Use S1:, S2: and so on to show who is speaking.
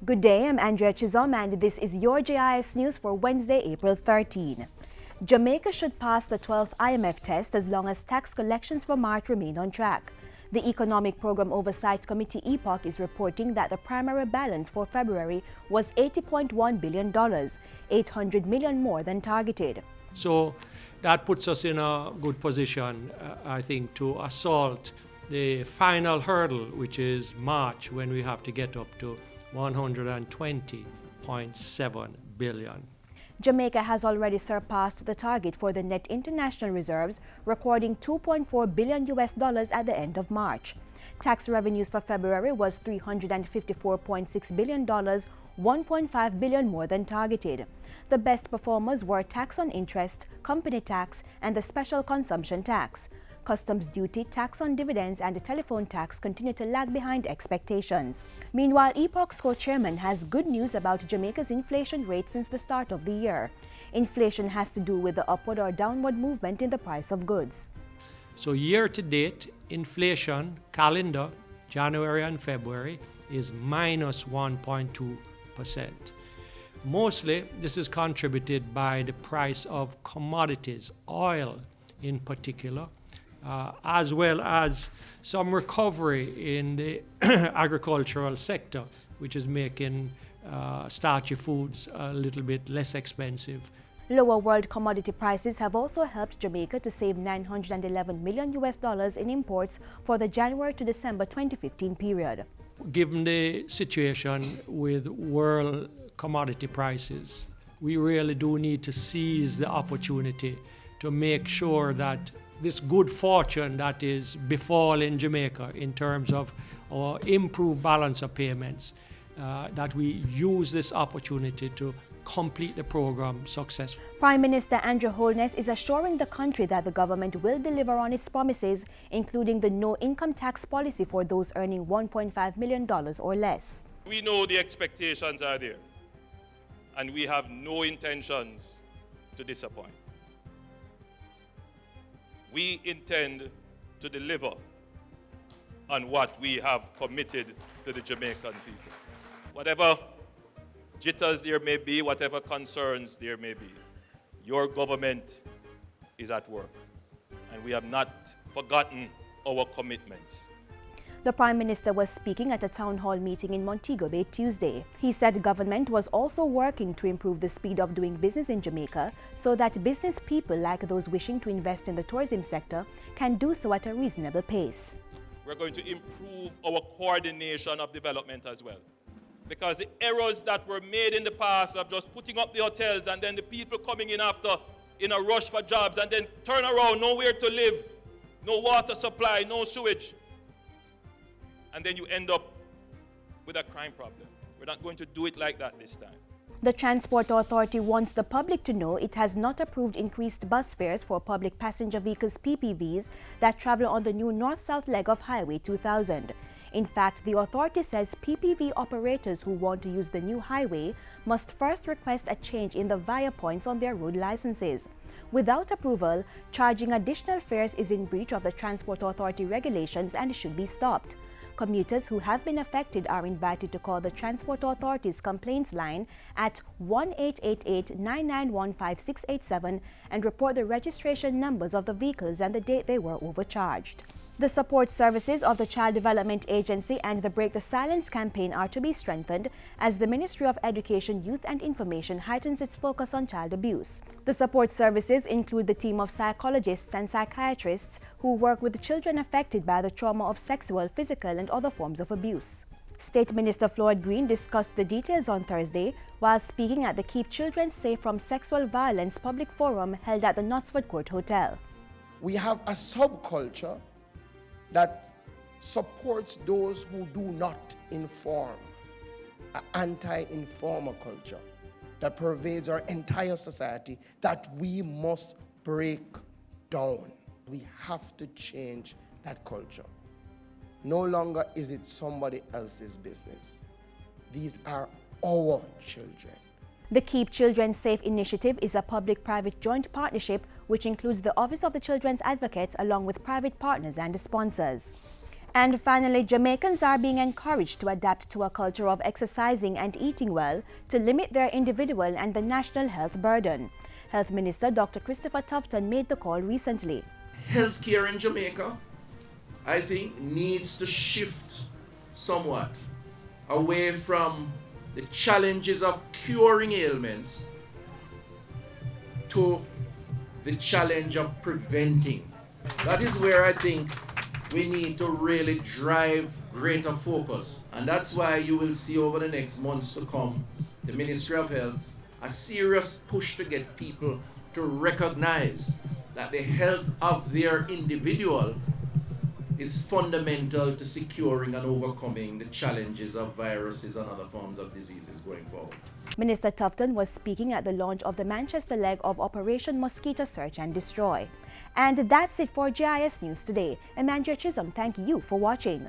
S1: Good day, I'm Andrea Chizom and this is your JIS News for Wednesday, April 13. Jamaica should pass the 12th IMF test as long as tax collections for March remain on track. The Economic Program Oversight Committee (EPOC) is reporting that the primary balance for February was $80.1 billion, $800 million more than targeted.
S2: So that puts us in a good position, I think, to assault the final hurdle, which is March, when we have to get up to $120.7 billion.
S1: Jamaica has already surpassed the target for the net international reserves, recording $2.4 billion at the end of March. Tax revenues for February was $354.6 billion, $1.5 billion more than targeted. The best performers were tax on interest, company tax, and the special consumption tax. Customs duty, tax on dividends, and the telephone tax continue to lag behind expectations. Meanwhile, EPOC's co-chairman has good news about Jamaica's inflation rate since the start of the year. Inflation has to do with the upward or downward movement in the price of goods.
S2: So year-to-date, inflation calendar, January and February, is minus 1.2%. Mostly, this is contributed by the price of commodities, oil in particular, as well as some recovery in the agricultural sector, which is making starchy foods a little bit less expensive.
S1: Lower world commodity prices have also helped Jamaica to save $911 million in imports for the January to December 2015 period.
S2: Given the situation with world commodity prices, we really do need to seize the opportunity to make sure that this good fortune that is befalling Jamaica in terms of our improved balance of payments, that we use this opportunity to complete the program successfully.
S1: Prime Minister Andrew Holness is assuring the country that the government will deliver on its promises, including the no income tax policy for those earning $1.5 million or less.
S3: We know the expectations are there, and we have no intentions to disappoint. We intend to deliver on what we have committed to the Jamaican people. Whatever jitters there may be, whatever concerns there may be, your government is at work, and we have not forgotten our commitments.
S1: The Prime Minister was speaking at a town hall meeting in Montego Bay Tuesday. He said government was also working to improve the speed of doing business in Jamaica so that business people like those wishing to invest in the tourism sector can do so at a reasonable pace.
S3: We're going to improve our coordination of development as well, because the errors that were made in the past of just putting up the hotels and then the people coming in after in a rush for jobs and then turn around, nowhere to live, no water supply, no sewage, and then you end up with a crime problem. We're not going to do it like that this time.
S1: The Transport Authority wants the public to know it has not approved increased bus fares for public passenger vehicles PPVs that travel on the new north-south leg of Highway 2000. In fact, the authority says PPV operators who want to use the new highway must first request a change in the via points on their road licenses. Without approval, charging additional fares is in breach of the Transport Authority regulations and should be stopped. Commuters who have been affected are invited to call the Transport Authority's complaints line at 1-888-991-5687 and report the registration numbers of the vehicles and the date they were overcharged. The support services of the Child Development Agency and the Break the Silence campaign are to be strengthened as the Ministry of Education, Youth and Information heightens its focus on child abuse. The support services include the team of psychologists and psychiatrists who work with children affected by the trauma of sexual, physical and other forms of abuse. State Minister Floyd Green discussed the details on Thursday while speaking at the Keep Children Safe from Sexual Violence public forum held at the Knutsford Court Hotel.
S4: We have a subculture that supports those who do not inform, an anti-informer culture that pervades our entire society that we must break down. We have to change that culture. No longer is it somebody else's business. These are our children.
S1: The Keep Children Safe initiative is a public-private joint partnership which includes the Office of the Children's Advocate along with private partners and sponsors. And finally, Jamaicans are being encouraged to adapt to a culture of exercising and eating well to limit their individual and the national health burden. Health Minister Dr. Christopher Tufton made the call recently.
S5: Healthcare in Jamaica, I think, needs to shift somewhat away from the challenges of curing ailments to the challenge of preventing. That is where I think we need to really drive greater focus. And that's why you will see over the next months to come, the Ministry of Health, a serious push to get people to recognize that the health of their individual is fundamental to securing and overcoming the challenges of viruses and other forms of diseases going forward.
S1: Minister Tufton was speaking at the launch of the Manchester leg of Operation Mosquito Search and Destroy. And that's it for JIS News today. I'm Andrea Chisholm. Thank you for watching.